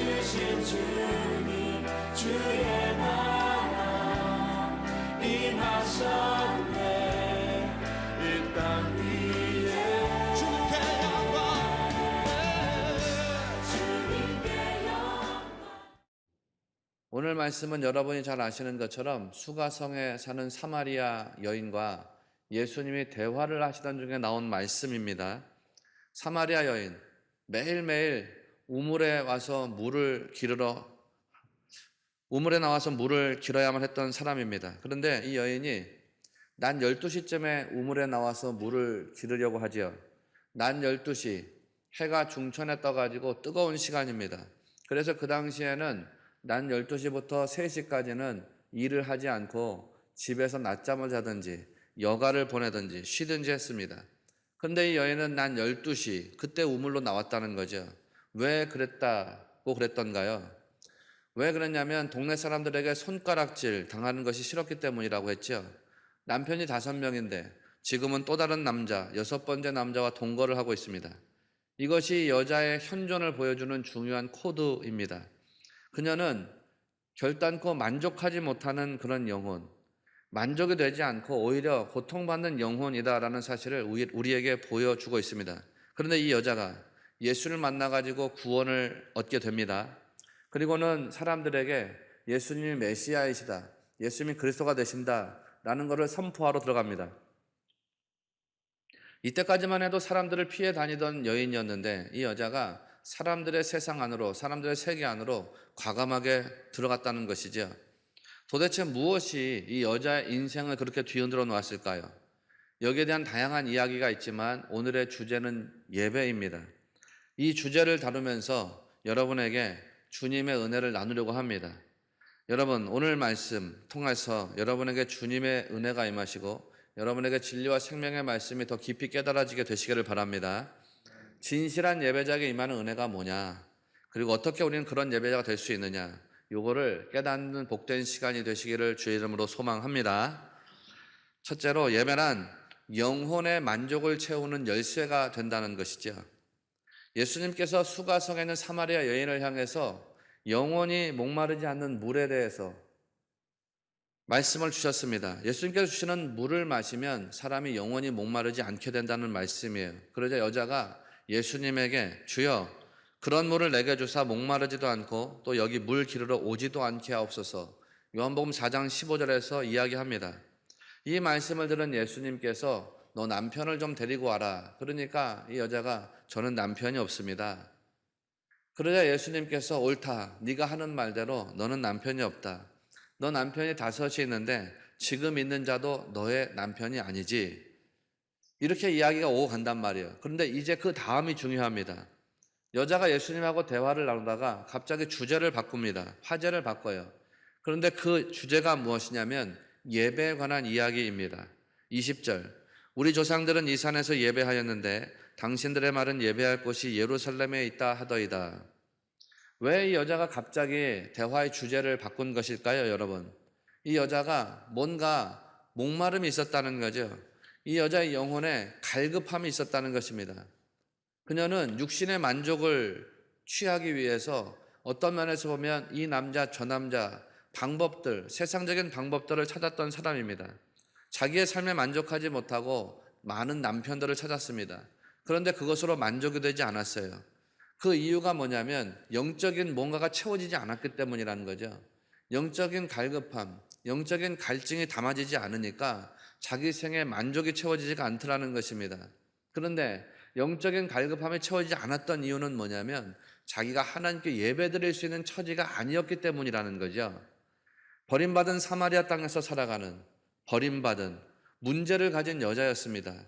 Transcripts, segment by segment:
주신 주님 주의 나라 임하셨네. 이 땅 위에 주님께 영광. 오늘 말씀은 여러분이 잘 아시는 것처럼 수가성에 사는 사마리아 여인과 예수님이 대화를 하시던 중에 나온 말씀입니다. 사마리아 여인, 매일매일 우물에 나와서 물을 길어야만 했던 사람입니다. 그런데 이 여인이 낮 12시쯤에 우물에 나와서 물을 기르려고 하지요. 낮 12시, 해가 중천에 떠가지고 뜨거운 시간입니다. 그래서 그 당시에는 낮 12시부터 3시까지는 일을 하지 않고 집에서 낮잠을 자든지 여가를 보내든지 쉬든지 했습니다. 그런데 이 여인은 낮 12시, 그때 우물로 나왔다는 거죠. 왜 그랬던가요? 왜 그랬냐면 동네 사람들에게 손가락질 당하는 것이 싫었기 때문이라고 했죠. 남편이 5명인데 지금은 또 다른 남자, 6번째 남자와 동거를 하고 있습니다. 이것이 여자의 현존을 보여주는 중요한 코드입니다. 그녀는 결단코 만족하지 못하는 그런 영혼, 만족이 되지 않고 오히려 고통받는 영혼이다라는 사실을 우리에게 보여주고 있습니다. 그런데 이 여자가 예수를 만나가지고 구원을 얻게 됩니다. 그리고는 사람들에게 예수님이 메시아이시다, 예수님이 그리스도가 되신다라는 것을 선포하러 들어갑니다. 이때까지만 해도 사람들을 피해 다니던 여인이었는데 이 여자가 사람들의 세상 안으로, 사람들의 세계 안으로 과감하게 들어갔다는 것이죠. 도대체 무엇이 이 여자의 인생을 그렇게 뒤흔들어 놓았을까요? 여기에 대한 다양한 이야기가 있지만 오늘의 주제는 예배입니다. 이 주제를 다루면서 여러분에게 주님의 은혜를 나누려고 합니다. 여러분, 오늘 말씀 통해서 여러분에게 주님의 은혜가 임하시고 여러분에게 진리와 생명의 말씀이 더 깊이 깨달아지게 되시기를 바랍니다. 진실한 예배자에게 임하는 은혜가 뭐냐, 그리고 어떻게 우리는 그런 예배자가 될 수 있느냐, 요거를 깨닫는 복된 시간이 되시기를 주의 이름으로 소망합니다. 첫째로, 예배란 영혼의 만족을 채우는 열쇠가 된다는 것이죠. 예수님께서 수가성에 있는 사마리아 여인을 향해서 영원히 목마르지 않는 물에 대해서 말씀을 주셨습니다. 예수님께서 주시는 물을 마시면 사람이 영원히 목마르지 않게 된다는 말씀이에요. 그러자 여자가 예수님에게 주여 그런 물을 내게 주사 목마르지도 않고 또 여기 물 기르러 오지도 않게 하옵소서, 요한복음 4장 15절에서 이야기합니다. 이 말씀을 들은 예수님께서 너 남편을 좀 데리고 와라. 그러니까 이 여자가 저는 남편이 없습니다. 그러자 예수님께서 옳다, 네가 하는 말대로 너는 남편이 없다. 너 남편이 5이 있는데 지금 있는 자도 너의 남편이 아니지. 이렇게 이야기가 오고 간단 말이에요. 그런데 이제 그 다음이 중요합니다. 여자가 예수님하고 대화를 나누다가 갑자기 주제를 바꿉니다. 화제를 바꿔요. 그런데 그 주제가 무엇이냐면 예배에 관한 이야기입니다. 20절, 우리 조상들은 이 산에서 예배하였는데 당신들의 말은 예배할 곳이 예루살렘에 있다 하더이다. 왜 이 여자가 갑자기 대화의 주제를 바꾼 것일까요, 여러분? 이 여자가 뭔가 목마름이 있었다는 거죠. 이 여자의 영혼에 갈급함이 있었다는 것입니다. 그녀는 육신의 만족을 취하기 위해서 어떤 면에서 보면 이 남자 저 남자 방법들, 세상적인 방법들을 찾았던 사람입니다. 자기의 삶에 만족하지 못하고 많은 남편들을 찾았습니다. 그런데 그것으로 만족이 되지 않았어요. 그 이유가 뭐냐면 영적인 뭔가가 채워지지 않았기 때문이라는 거죠. 영적인 갈급함, 영적인 갈증이 담아지지 않으니까 자기 생에 만족이 채워지지가 않더라는 것입니다. 그런데 영적인 갈급함이 채워지지 않았던 이유는 뭐냐면 자기가 하나님께 예배드릴 수 있는 처지가 아니었기 때문이라는 거죠. 버림받은 사마리아 땅에서 살아가는 버림받은 문제를 가진 여자였습니다.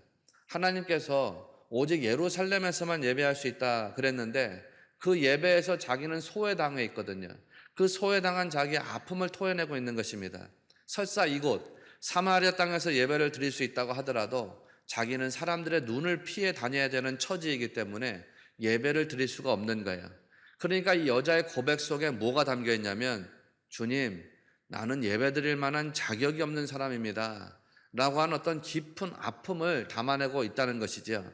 하나님께서 오직 예루살렘에서만 예배할 수 있다 그랬는데 그 예배에서 자기는 소외당해 있거든요. 그 소외당한 자기의 아픔을 토해내고 있는 것입니다. 설사 이곳 사마리아 땅에서 예배를 드릴 수 있다고 하더라도 자기는 사람들의 눈을 피해 다녀야 되는 처지이기 때문에 예배를 드릴 수가 없는 거예요. 그러니까 이 여자의 고백 속에 뭐가 담겨 있냐면 주님, 나는 예배 드릴 만한 자격이 없는 사람입니다 라고 하는 어떤 깊은 아픔을 담아내고 있다는 것이죠.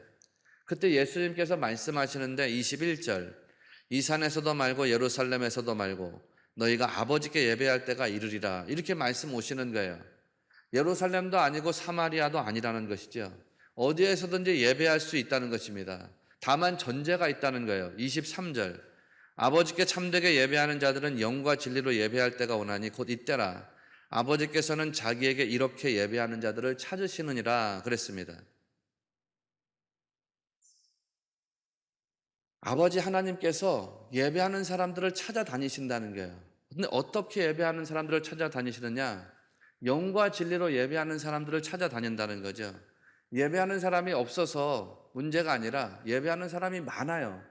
그때 예수님께서 말씀하시는데 21절, 이 산에서도 말고 예루살렘에서도 말고 너희가 아버지께 예배할 때가 이르리라. 이렇게 말씀 오시는 거예요. 예루살렘도 아니고 사마리아도 아니라는 것이죠. 어디에서든지 예배할 수 있다는 것입니다. 다만 전제가 있다는 거예요. 23절. 아버지께 참되게 예배하는 자들은 영과 진리로 예배할 때가 오나니 곧 이때라. 아버지께서는 자기에게 이렇게 예배하는 자들을 찾으시느니라 그랬습니다. 아버지 하나님께서 예배하는 사람들을 찾아다니신다는 거예요. 근데 어떻게 예배하는 사람들을 찾아다니시느냐? 영과 진리로 예배하는 사람들을 찾아다닌다는 거죠. 예배하는 사람이 없어서 문제가 아니라 예배하는 사람이 많아요.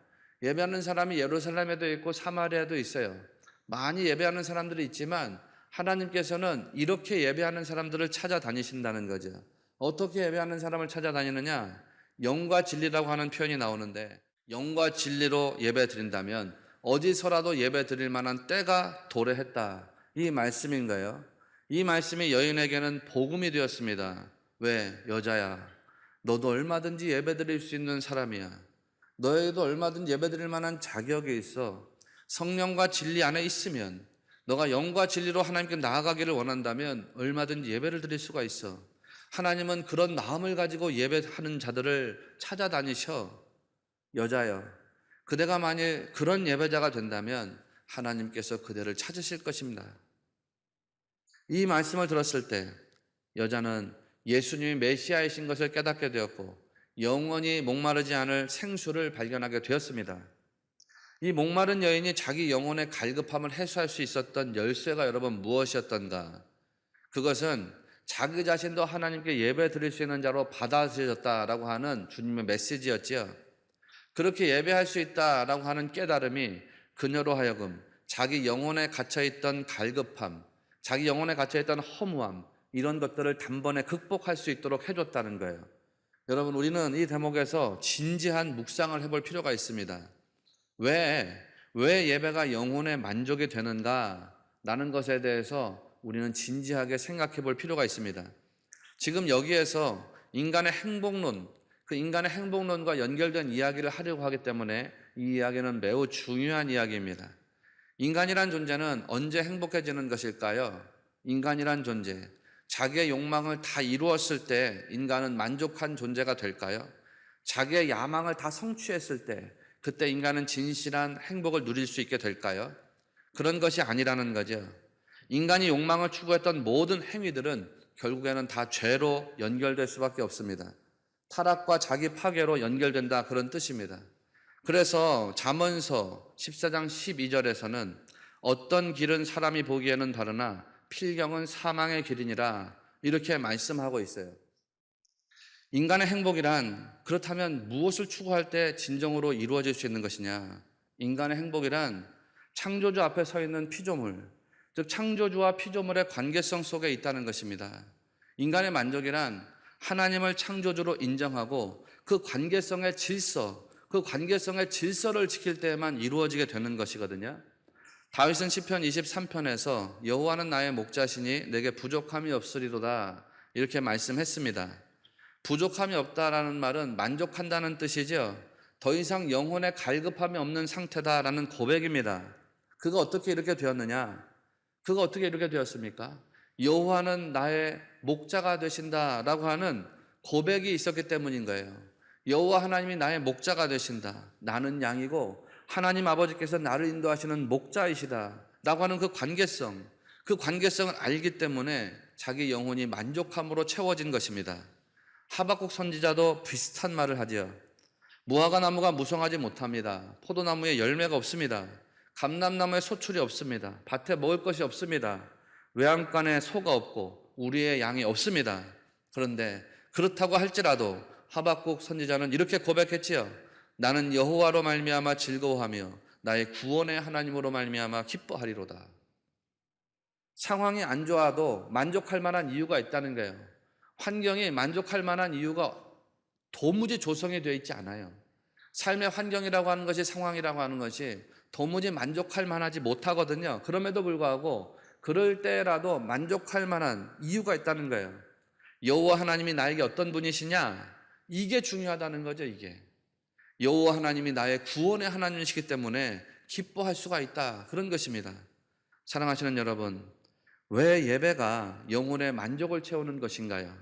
예배하는 사람이 예루살렘에도 있고 사마리아도 있어요. 많이 예배하는 사람들이 있지만 하나님께서는 이렇게 예배하는 사람들을 찾아다니신다는 거죠. 어떻게 예배하는 사람을 찾아다니느냐? 영과 진리라고 하는 표현이 나오는데 영과 진리로 예배 드린다면 어디서라도 예배 드릴 만한 때가 도래했다. 이 말씀인 거예요. 이 말씀이 여인에게는 복음이 되었습니다. 왜? 여자야. 너도 얼마든지 예배 드릴 수 있는 사람이야. 너에게도 얼마든지 예배 드릴 만한 자격이 있어. 성령과 진리 안에 있으면 너가 영과 진리로 하나님께 나아가기를 원한다면 얼마든지 예배를 드릴 수가 있어. 하나님은 그런 마음을 가지고 예배하는 자들을 찾아다니셔. 여자여, 그대가 만일 그런 예배자가 된다면 하나님께서 그대를 찾으실 것입니다. 이 말씀을 들었을 때 여자는 예수님이 메시아이신 것을 깨닫게 되었고 영원히 목마르지 않을 생수를 발견하게 되었습니다. 이 목마른 여인이 자기 영혼의 갈급함을 해소할 수 있었던 열쇠가 여러분 무엇이었던가? 그것은 자기 자신도 하나님께 예배 드릴 수 있는 자로 받아들여졌다라고 하는 주님의 메시지였지요. 그렇게 예배할 수 있다라고 하는 깨달음이 그녀로 하여금 자기 영혼에 갇혀있던 갈급함, 자기 영혼에 갇혀있던 허무함, 이런 것들을 단번에 극복할 수 있도록 해줬다는 거예요. 여러분, 우리는 이 대목에서 진지한 묵상을 해볼 필요가 있습니다. 왜 예배가 영혼의 만족이 되는가? 라는 것에 대해서 우리는 진지하게 생각해 볼 필요가 있습니다. 지금 여기에서 인간의 행복론, 그 인간의 행복론과 연결된 이야기를 하려고 하기 때문에 이 이야기는 매우 중요한 이야기입니다. 인간이란 존재는 언제 행복해지는 것일까요? 인간이란 존재, 자기의 욕망을 다 이루었을 때 인간은 만족한 존재가 될까요? 자기의 야망을 다 성취했을 때 그때 인간은 진실한 행복을 누릴 수 있게 될까요? 그런 것이 아니라는 거죠. 인간이 욕망을 추구했던 모든 행위들은 결국에는 다 죄로 연결될 수밖에 없습니다. 타락과 자기 파괴로 연결된다, 그런 뜻입니다. 그래서 잠언서 14장 12절에서는 어떤 길은 사람이 보기에는 다르나 필경은 사망의 길이니라, 이렇게 말씀하고 있어요. 인간의 행복이란 그렇다면 무엇을 추구할 때 진정으로 이루어질 수 있는 것이냐? 인간의 행복이란 창조주 앞에 서 있는 피조물, 즉 창조주와 피조물의 관계성 속에 있다는 것입니다. 인간의 만족이란 하나님을 창조주로 인정하고 그 관계성의 질서, 그 관계성의 질서를 지킬 때에만 이루어지게 되는 것이거든요. 다윗은 시편 23편에서 여호와는 나의 목자시니 내게 부족함이 없으리로다, 이렇게 말씀했습니다. 부족함이 없다라는 말은 만족한다는 뜻이죠. 더 이상 영혼에 갈급함이 없는 상태다라는 고백입니다. 그가 어떻게 이렇게 되었느냐? 그가 어떻게 이렇게 되었습니까? 여호와는 나의 목자가 되신다라고 하는 고백이 있었기 때문인 거예요. 여호와 하나님이 나의 목자가 되신다. 나는 양이고 하나님 아버지께서 나를 인도하시는 목자이시다 라고 하는 그 관계성을 알기 때문에 자기 영혼이 만족함으로 채워진 것입니다. 하박국 선지자도 비슷한 말을 하지요. 무화과 나무가 무성하지 못합니다. 포도나무에 열매가 없습니다. 감람나무에 소출이 없습니다. 밭에 먹을 것이 없습니다. 외양간에 소가 없고 우리의 양이 없습니다. 그런데 그렇다고 할지라도 하박국 선지자는 이렇게 고백했지요. 나는 여호와로 말미암아 즐거워하며 나의 구원의 하나님으로 말미암아 기뻐하리로다. 상황이 안 좋아도 만족할 만한 이유가 있다는 거예요. 환경이 만족할 만한 이유가 도무지 조성이 되어 있지 않아요. 삶의 환경이라고 하는 것이, 상황이라고 하는 것이 도무지 만족할 만하지 못하거든요. 그럼에도 불구하고 그럴 때라도 만족할 만한 이유가 있다는 거예요. 여호와 하나님이 나에게 어떤 분이시냐? 이게 중요하다는 거죠. 이게 여호와 하나님이 나의 구원의 하나님이시기 때문에 기뻐할 수가 있다. 그런 것입니다. 사랑하시는 여러분, 왜 예배가 영혼의 만족을 채우는 것인가요?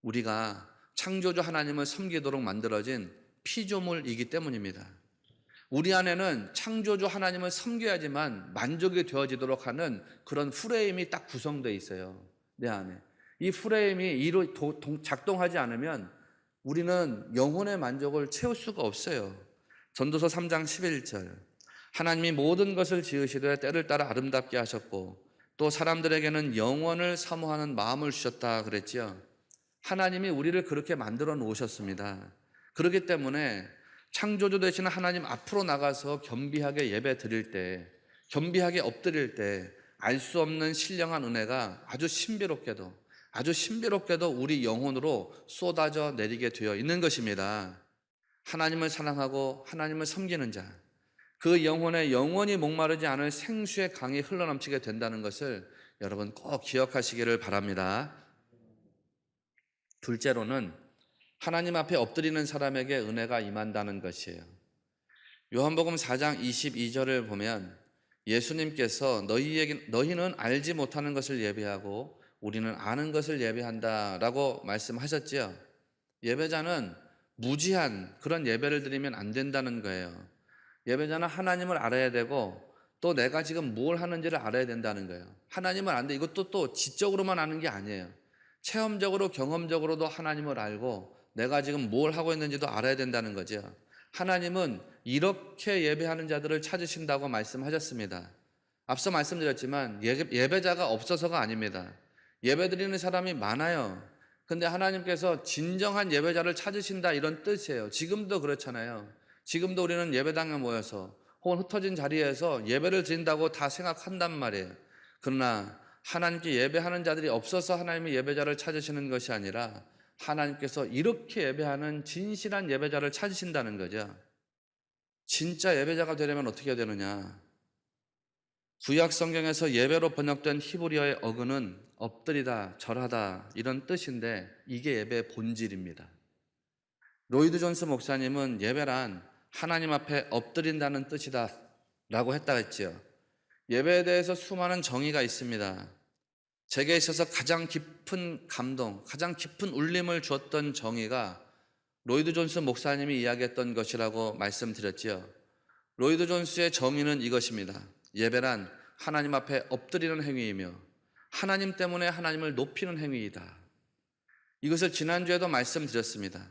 우리가 창조주 하나님을 섬기도록 만들어진 피조물이기 때문입니다. 우리 안에는 창조주 하나님을 섬겨야지만 만족이 되어지도록 하는 그런 프레임이 딱 구성되어 있어요. 내 안에. 이 프레임이 작동하지 않으면 우리는 영혼의 만족을 채울 수가 없어요. 전도서 3장 11절. 하나님이 모든 것을 지으시되 때를 따라 아름답게 하셨고 또 사람들에게는 영원을 사모하는 마음을 주셨다 그랬지요. 하나님이 우리를 그렇게 만들어 놓으셨습니다. 그렇기 때문에 창조주 되시는 하나님 앞으로 나가서 겸비하게 예배 드릴 때, 겸비하게 엎드릴 때 알 수 없는 신령한 은혜가 아주 신비롭게도 우리 영혼으로 쏟아져 내리게 되어 있는 것입니다. 하나님을 사랑하고 하나님을 섬기는 자, 그 영혼에 영원히 목마르지 않을 생수의 강이 흘러넘치게 된다는 것을 여러분 꼭 기억하시기를 바랍니다. 둘째로는 하나님 앞에 엎드리는 사람에게 은혜가 임한다는 것이에요. 요한복음 4장 22절을 보면 예수님께서 너희는 알지 못하는 것을 예배하고 우리는 아는 것을 예배한다라고 말씀하셨지요. 예배자는 무지한 그런 예배를 드리면 안 된다는 거예요. 예배자는 하나님을 알아야 되고 또 내가 지금 뭘 하는지를 알아야 된다는 거예요. 하나님을 안데 이것도 또 지적으로만 아는 게 아니에요. 체험적으로 경험적으로도 하나님을 알고 내가 지금 뭘 하고 있는지도 알아야 된다는 거죠. 하나님은 이렇게 예배하는 자들을 찾으신다고 말씀하셨습니다. 앞서 말씀드렸지만 예배자가 없어서가 아닙니다. 예배드리는 사람이 많아요. 근데 하나님께서 진정한 예배자를 찾으신다 이런 뜻이에요. 지금도 그렇잖아요. 지금도 우리는 예배당에 모여서 혹은 흩어진 자리에서 예배를 드린다고 다 생각한단 말이에요. 그러나 하나님께 예배하는 자들이 없어서 하나님이 예배자를 찾으시는 것이 아니라 하나님께서 이렇게 예배하는 진실한 예배자를 찾으신다는 거죠. 진짜 예배자가 되려면 어떻게 해야 되느냐? 구약 성경에서 예배로 번역된 히브리어의 어근은 엎드리다, 절하다 이런 뜻인데 이게 예배의 본질입니다. 로이드 존스 목사님은 예배란 하나님 앞에 엎드린다는 뜻이다 라고 했다 했지요. 예배에 대해서 수많은 정의가 있습니다. 제게 있어서 가장 깊은 감동, 가장 깊은 울림을 주었던 정의가 로이드 존스 목사님이 이야기했던 것이라고 말씀드렸지요. 로이드 존스의 정의는 이것입니다. 예배란 하나님 앞에 엎드리는 행위이며 하나님 때문에 하나님을 높이는 행위이다. 이것을 지난주에도 말씀드렸습니다.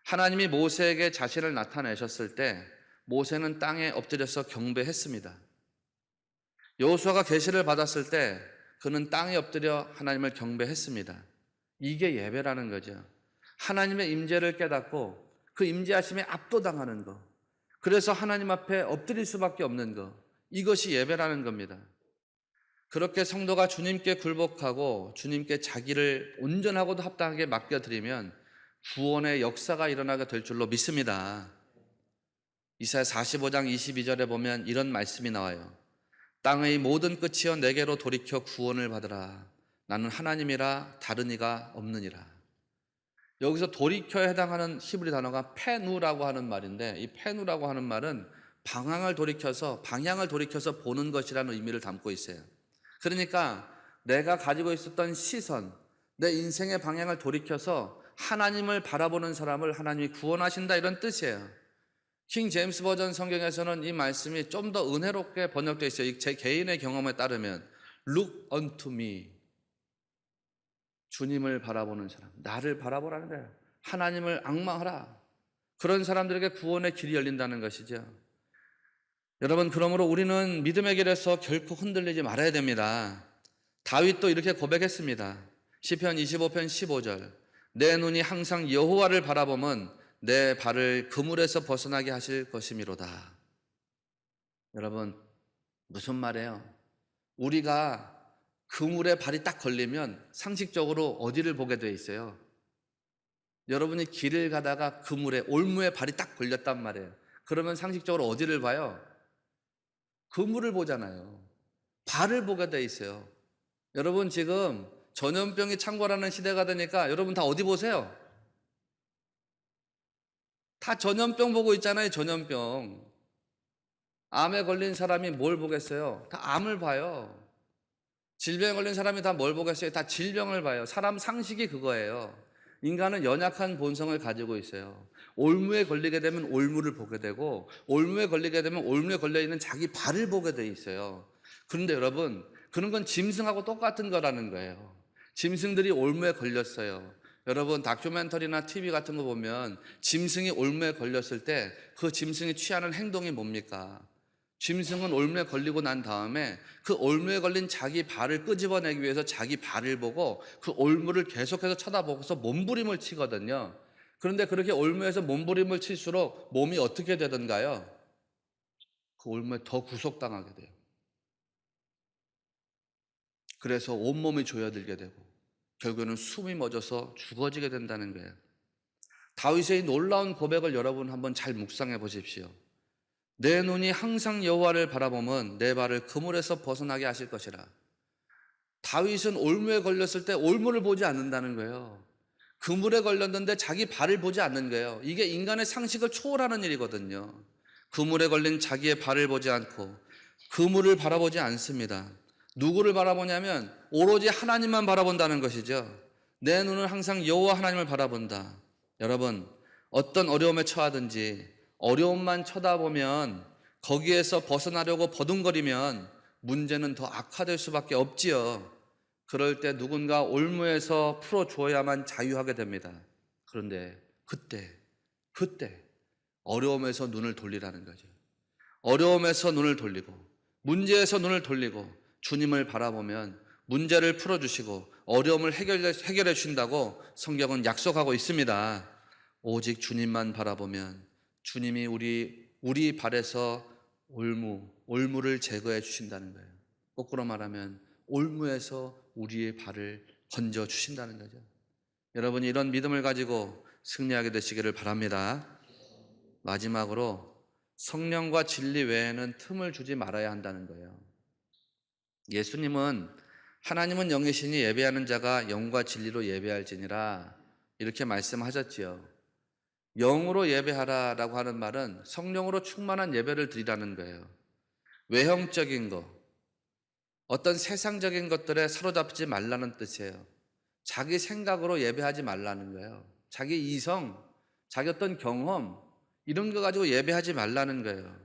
하나님이 모세에게 자신을 나타내셨을 때 모세는 땅에 엎드려서 경배했습니다. 여호수아가 계시를 받았을 때 그는 땅에 엎드려 하나님을 경배했습니다. 이게 예배라는 거죠. 하나님의 임재를 깨닫고 그 임재하심에 압도당하는 것. 그래서 하나님 앞에 엎드릴 수밖에 없는 것. 이것이 예배라는 겁니다. 그렇게 성도가 주님께 굴복하고 주님께 자기를 온전하고도 합당하게 맡겨드리면 구원의 역사가 일어나게 될 줄로 믿습니다. 이사야 45장 22절에 보면 이런 말씀이 나와요. 땅의 모든 끝이여 내게로 돌이켜 구원을 받으라. 나는 하나님이라 다른 이가 없느니라. 여기서 돌이켜에 해당하는 히브리 단어가 페누라고 하는 말인데 이 페누라고 하는 말은 방향을 돌이켜서 보는 것이라는 의미를 담고 있어요. 그러니까 내가 가지고 있었던 시선, 내 인생의 방향을 돌이켜서 하나님을 바라보는 사람을 하나님이 구원하신다 이런 뜻이에요. 킹 제임스 버전 성경에서는 이 말씀이 좀 더 은혜롭게 번역되어 있어요. 제 개인의 경험에 따르면 Look unto me. 주님을 바라보는 사람, 나를 바라보라는 거예요. 하나님을 앙망하라. 그런 사람들에게 구원의 길이 열린다는 것이죠. 여러분, 그러므로 우리는 믿음의 길에서 결코 흔들리지 말아야 됩니다. 다윗도 이렇게 고백했습니다. 시편 25편 15절. 내 눈이 항상 여호와를 바라보면 내 발을 그물에서 벗어나게 하실 것이미로다. 여러분, 무슨 말이에요? 우리가 그물에 발이 딱 걸리면 상식적으로 어디를 보게 돼 있어요? 여러분이 길을 가다가 그물에 올무에 발이 딱 걸렸단 말이에요. 그러면 상식적으로 어디를 봐요? 그물을 보잖아요. 발을 보게 돼 있어요. 여러분 지금 전염병이 창궐하는 시대가 되니까 여러분 다 어디 보세요? 다 전염병 보고 있잖아요, 전염병. 암에 걸린 사람이 뭘 보겠어요? 다 암을 봐요. 질병에 걸린 사람이 다 뭘 보겠어요? 다 질병을 봐요. 사람 상식이 그거예요. 인간은 연약한 본성을 가지고 있어요. 올무에 걸리게 되면 올무를 보게 되고, 올무에 걸리게 되면 올무에 걸려있는 자기 발을 보게 돼 있어요. 그런데 여러분, 그런 건 짐승하고 똑같은 거라는 거예요. 짐승들이 올무에 걸렸어요. 여러분, 다큐멘터리나 TV 같은 거 보면 짐승이 올무에 걸렸을 때 그 짐승이 취하는 행동이 뭡니까? 짐승은 올무에 걸리고 난 다음에 그 올무에 걸린 자기 발을 끄집어내기 위해서 자기 발을 보고 그 올무를 계속해서 쳐다보고서 몸부림을 치거든요. 그런데 그렇게 올무에서 몸부림을 칠수록 몸이 어떻게 되던가요? 그 올무에 더 구속당하게 돼요. 그래서 온몸이 조여들게 되고 결국에는 숨이 멎어서 죽어지게 된다는 거예요. 다윗의 놀라운 고백을 여러분 한번 잘 묵상해 보십시오. 내 눈이 항상 여호와를 바라보면 내 발을 그물에서 벗어나게 하실 것이라. 다윗은 올무에 걸렸을 때 올무를 보지 않는다는 거예요. 그물에 걸렸는데 자기 발을 보지 않는 거예요. 이게 인간의 상식을 초월하는 일이거든요. 그물에 걸린 자기의 발을 보지 않고 그물을 바라보지 않습니다. 누구를 바라보냐면 오로지 하나님만 바라본다는 것이죠. 내 눈은 항상 여호와 하나님을 바라본다. 여러분, 어떤 어려움에 처하든지 어려움만 쳐다보면 거기에서 벗어나려고 버둥거리면 문제는 더 악화될 수밖에 없지요. 그럴 때 누군가 올무에서 풀어줘야만 자유하게 됩니다. 그런데 그때 어려움에서 눈을 돌리라는 거죠. 어려움에서 눈을 돌리고 문제에서 눈을 돌리고 주님을 바라보면 문제를 풀어주시고 어려움을 해결해 주신다고 성경은 약속하고 있습니다. 오직 주님만 바라보면 주님이 우리 발에서 올무를 제거해 주신다는 거예요. 거꾸로 말하면 올무에서 우리의 발을 건져 주신다는 거죠. 여러분이 이런 믿음을 가지고 승리하게 되시기를 바랍니다. 마지막으로 성령과 진리 외에는 틈을 주지 말아야 한다는 거예요. 예수님은 하나님은 영이시니 예배하는 자가 영과 진리로 예배할지니라 이렇게 말씀하셨지요. 영으로 예배하라라고 하는 말은 성령으로 충만한 예배를 드리라는 거예요. 외형적인 것, 어떤 세상적인 것들에 사로잡지 말라는 뜻이에요. 자기 생각으로 예배하지 말라는 거예요. 자기 이성, 자기 어떤 경험 이런 거 가지고 예배하지 말라는 거예요.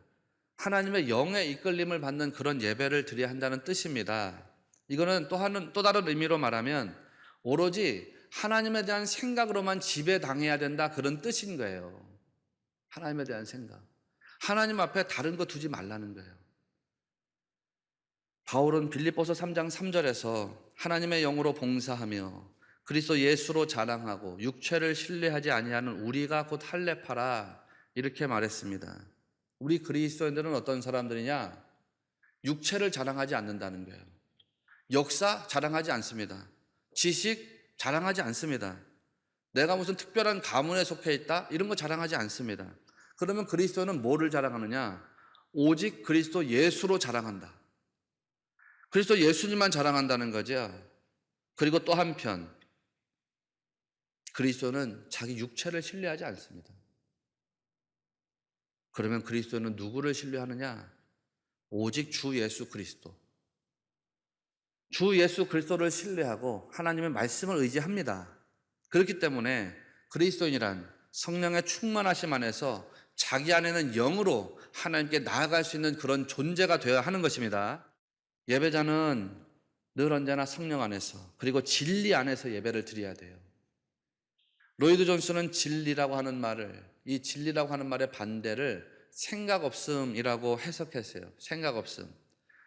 하나님의 영의 이끌림을 받는 그런 예배를 드려야 한다는 뜻입니다. 이거는 또 다른 의미로 말하면 오로지 하나님에 대한 생각으로만 지배당해야 된다 그런 뜻인 거예요. 하나님에 대한 생각. 하나님 앞에 다른 거 두지 말라는 거예요. 바울은 빌립보서 3장 3절에서 하나님의 영으로 봉사하며 그리스도 예수로 자랑하고 육체를 신뢰하지 아니하는 우리가 곧 할례파라 이렇게 말했습니다. 우리 그리스도인들은 어떤 사람들이냐? 육체를 자랑하지 않는다는 거예요. 역사 자랑하지 않습니다. 지식 자랑하지 않습니다. 내가 무슨 특별한 가문에 속해 있다? 이런 거 자랑하지 않습니다. 그러면 그리스도는 뭐를 자랑하느냐? 오직 그리스도 예수로 자랑한다. 그리스도 예수님만 자랑한다는 거죠. 그리고 또 한편 그리스도는 자기 육체를 신뢰하지 않습니다. 그러면 그리스도는 누구를 신뢰하느냐? 오직 주 예수 그리스도. 주 예수 그리스도를 신뢰하고 하나님의 말씀을 의지합니다. 그렇기 때문에 그리스도인이란 성령의 충만하심 안에서 자기 안에는 영으로 하나님께 나아갈 수 있는 그런 존재가 되어야 하는 것입니다. 예배자는 늘 언제나 성령 안에서 그리고 진리 안에서 예배를 드려야 돼요. 로이드 존스는 진리라고 하는 말을, 이 진리라고 하는 말의 반대를 생각 없음이라고 해석했어요. 생각 없음.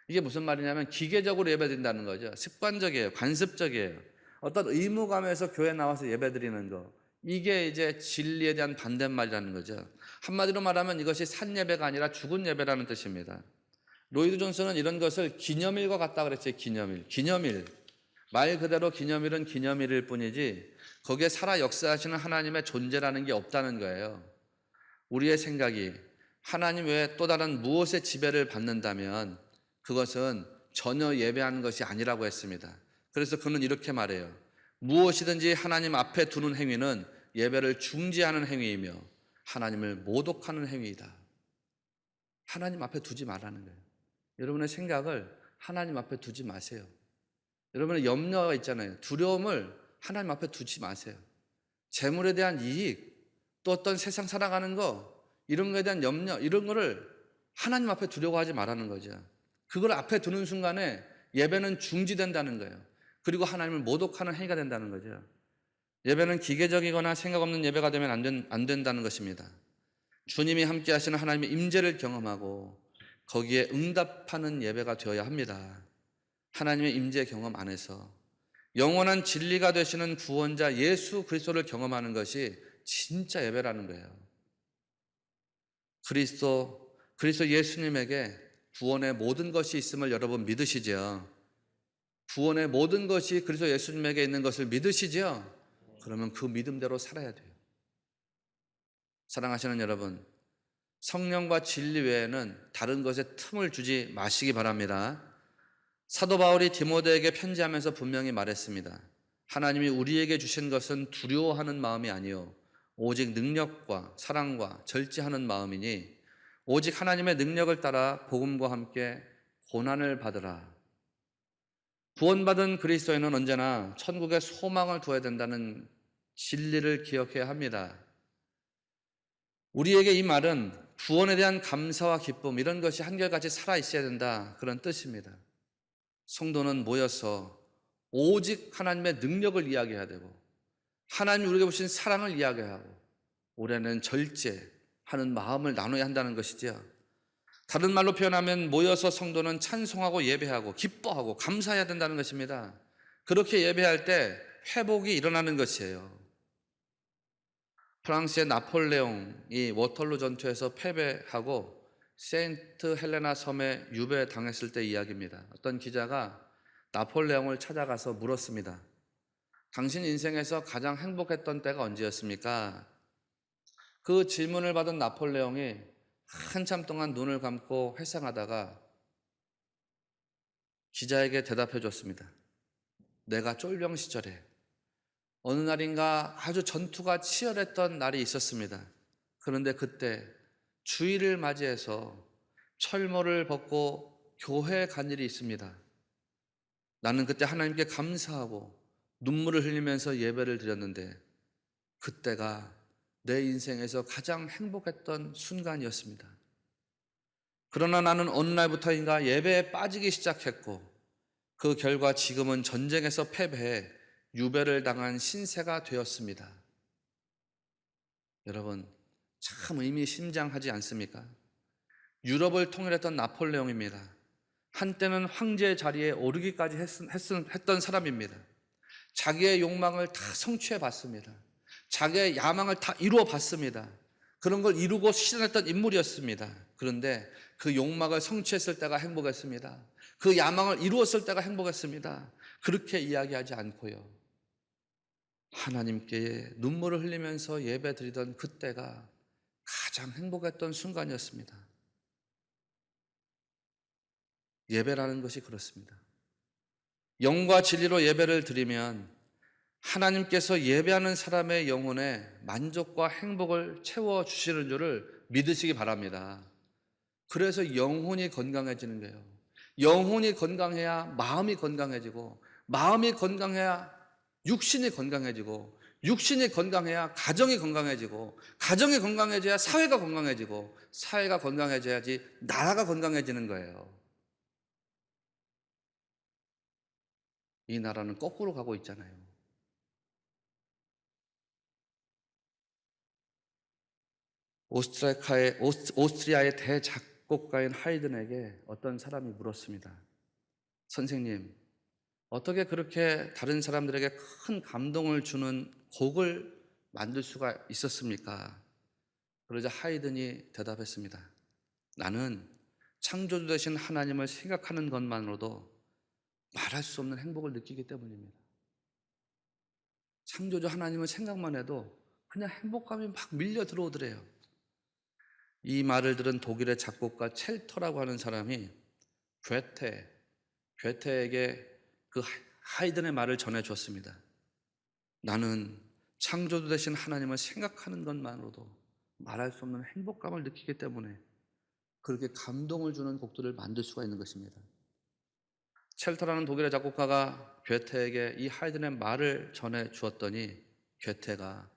이게 무슨 말이냐면 기계적으로 예배드린다는 거죠. 습관적이에요. 관습적이에요. 어떤 의무감에서 교회 나와서 예배드리는 거. 이게 이제 진리에 대한 반대말이라는 거죠. 한마디로 말하면 이것이 산 예배가 아니라 죽은 예배라는 뜻입니다. 로이드 존스는 이런 것을 기념일과 같다 그랬어요. 기념일. 말 그대로 기념일은 기념일일 뿐이지 거기에 살아 역사하시는 하나님의 존재라는 게 없다는 거예요. 우리의 생각이 하나님 외에 또 다른 무엇의 지배를 받는다면 그것은 전혀 예배하는 것이 아니라고 했습니다. 그래서 그는 이렇게 말해요. 무엇이든지 하나님 앞에 두는 행위는 예배를 중지하는 행위이며 하나님을 모독하는 행위이다. 하나님 앞에 두지 말라는 거예요. 여러분의 생각을 하나님 앞에 두지 마세요. 여러분의 염려가 있잖아요. 두려움을 하나님 앞에 두지 마세요. 재물에 대한 이익, 또 어떤 세상 살아가는 거, 이런 거에 대한 염려, 이런 거를 하나님 앞에 두려고 하지 말라는 거죠. 그걸 앞에 두는 순간에 예배는 중지된다는 거예요. 그리고 하나님을 모독하는 행위가 된다는 거죠. 예배는 기계적이거나 생각 없는 예배가 되면 안 된다는 것입니다. 주님이 함께 하시는 하나님의 임재를 경험하고 거기에 응답하는 예배가 되어야 합니다. 하나님의 임재 경험 안에서 영원한 진리가 되시는 구원자 예수 그리스도를 경험하는 것이 진짜 예배라는 거예요. 그리스도 예수님에게 구원의 모든 것이 있음을 여러분 믿으시죠? 구원의 모든 것이 그리스도 예수님에게 있는 것을 믿으시죠? 그러면 그 믿음대로 살아야 돼요. 사랑하시는 여러분, 성령과 진리 외에는 다른 것에 틈을 주지 마시기 바랍니다. 사도 바울이 디모데에게 편지하면서 분명히 말했습니다. 하나님이 우리에게 주신 것은 두려워하는 마음이 아니요 오직 능력과 사랑과 절제하는 마음이니 오직 하나님의 능력을 따라 복음과 함께 고난을 받으라. 구원받은 그리스도인은 언제나 천국에 소망을 두어야 된다는 진리를 기억해야 합니다. 우리에게 이 말은 구원에 대한 감사와 기쁨 이런 것이 한결같이 살아있어야 된다 그런 뜻입니다. 성도는 모여서 오직 하나님의 능력을 이야기해야 되고 하나님 우리에게 주신 사랑을 이야기하고 올해는 절제하는 마음을 나눠야 한다는 것이죠. 다른 말로 표현하면 모여서 성도는 찬송하고 예배하고 기뻐하고 감사해야 된다는 것입니다. 그렇게 예배할 때 회복이 일어나는 것이에요. 프랑스의 나폴레옹이 워털루 전투에서 패배하고 세인트 헬레나 섬에 유배당했을 때 이야기입니다. 어떤 기자가 나폴레옹을 찾아가서 물었습니다. 당신 인생에서 가장 행복했던 때가 언제였습니까? 그 질문을 받은 나폴레옹이 한참 동안 눈을 감고 회상하다가 기자에게 대답해 줬습니다. 내가 쫄병 시절에 어느 날인가 아주 전투가 치열했던 날이 있었습니다. 그런데 그때 주일을 맞이해서 철모를 벗고 교회에 간 일이 있습니다. 나는 그때 하나님께 감사하고 눈물을 흘리면서 예배를 드렸는데 그때가 내 인생에서 가장 행복했던 순간이었습니다. 그러나 나는 어느 날부터인가 예배에 빠지기 시작했고 그 결과 지금은 전쟁에서 패배해 유배를 당한 신세가 되었습니다. 여러분 참 의미심장하지 않습니까? 유럽을 통일했던 나폴레옹입니다. 한때는 황제 자리에 오르기까지 했던 사람입니다. 자기의 욕망을 다 성취해 봤습니다. 자기의 야망을 다 이루어 봤습니다. 그런 걸 이루고 실현했던 인물이었습니다. 그런데 그 욕망을 성취했을 때가 행복했습니다. 그 야망을 이루었을 때가 행복했습니다. 그렇게 이야기하지 않고요. 하나님께 눈물을 흘리면서 예배 드리던 그때가 가장 행복했던 순간이었습니다. 예배라는 것이 그렇습니다. 영과 진리로 예배를 드리면 하나님께서 예배하는 사람의 영혼에 만족과 행복을 채워주시는 줄을 믿으시기 바랍니다. 그래서 영혼이 건강해지는 거예요. 영혼이 건강해야 마음이 건강해지고 마음이 건강해야 육신이 건강해지고 육신이 건강해야 가정이 건강해지고 가정이 건강해져야 사회가 건강해지고 사회가 건강해져야지 나라가 건강해지는 거예요. 이 나라는 거꾸로 가고 있잖아요. 오스트리아의 대작곡가인 하이든에게 어떤 사람이 물었습니다. 선생님, 어떻게 그렇게 다른 사람들에게 큰 감동을 주는 곡을 만들 수가 있었습니까? 그러자 하이든이 대답했습니다. 나는 창조주 되신 하나님을 생각하는 것만으로도 말할 수 없는 행복을 느끼기 때문입니다. 창조주 하나님을 생각만 해도 그냥 행복감이 막 밀려 들어오더래요. 이 말을 들은 독일의 작곡가 첼터라고 하는 사람이 괴테에게 그 하이든의 말을 전해줬습니다. 나는 창조주 되신 하나님을 생각하는 것만으로도 말할 수 없는 행복감을 느끼기 때문에 그렇게 감동을 주는 곡들을 만들 수가 있는 것입니다. 첼터라는 독일의 작곡가가 괴테에게 이 하이든의 말을 전해 주었더니 괴테가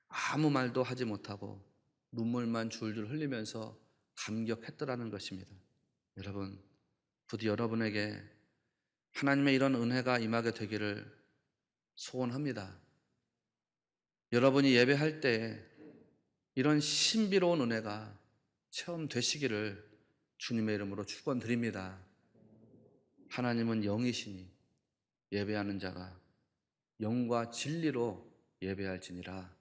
아무 말도 하지 못하고 눈물만 줄줄 흘리면서 감격했더라는 것입니다. 여러분, 부디 여러분에게 하나님의 이런 은혜가 임하게 되기를 소원합니다. 여러분이 예배할 때 이런 신비로운 은혜가 체험되시기를 주님의 이름으로 축원드립니다. 하나님은 영이시니 예배하는 자가 영과 진리로 예배할지니라.